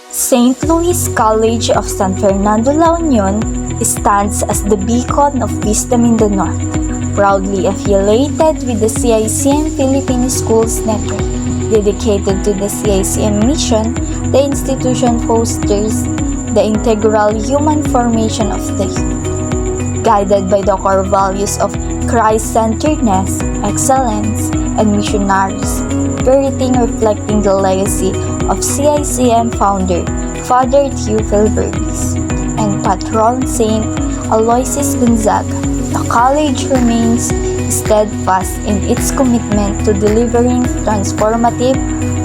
St. Louis College of San Fernando La Union stands as the beacon of wisdom in the North, proudly affiliated with the CICM Philippine Schools Network. Dedicated to the CICM mission, the institution fosters the integral human formation of the youth. Guided by the core values of Christ-centeredness, excellence, and missionary spiriting, reflecting the legacy of CICM founder Father Theophil Burgess and Patron Saint Aloysius Gonzaga. The college remains steadfast in its commitment to delivering transformative,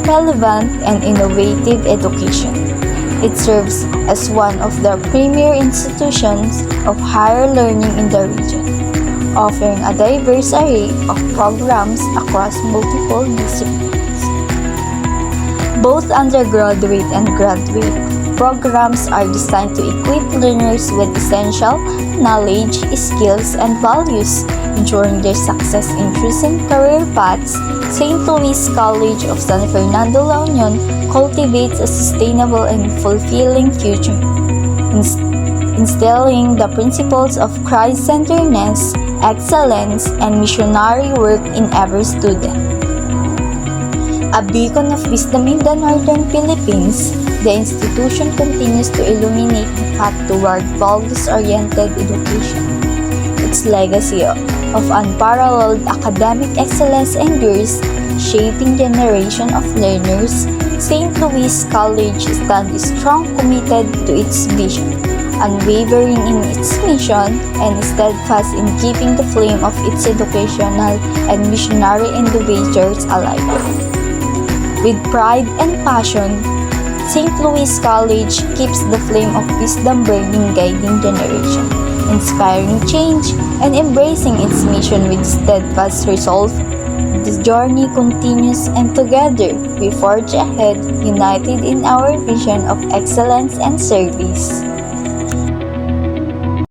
relevant, and innovative education. It serves as one of the premier institutions of higher learning in the region, offering a diverse array of programs across multiple disciplines. Both undergraduate and graduate programs are designed to equip learners with essential knowledge, skills, and values, ensuring their success in choosing career paths. St. Louis College of San Fernando La Union cultivates a sustainable and fulfilling future, instilling the principles of Christ-centeredness, excellence, and missionary work in every student. A beacon of wisdom in the Northern Philippines, the institution continues to illuminate the path toward values-oriented education. Its legacy of unparalleled academic excellence endures, shaping generation of learners. St. Louis College stands strong, committed to its vision, unwavering in its mission, and steadfast in keeping the flame of its educational and missionary endeavors alive. With pride and passion, St. Louis College keeps the flame of wisdom burning, guiding generation, inspiring change, and embracing its mission with steadfast resolve. The journey continues, and together we forge ahead, united in our vision of excellence and service.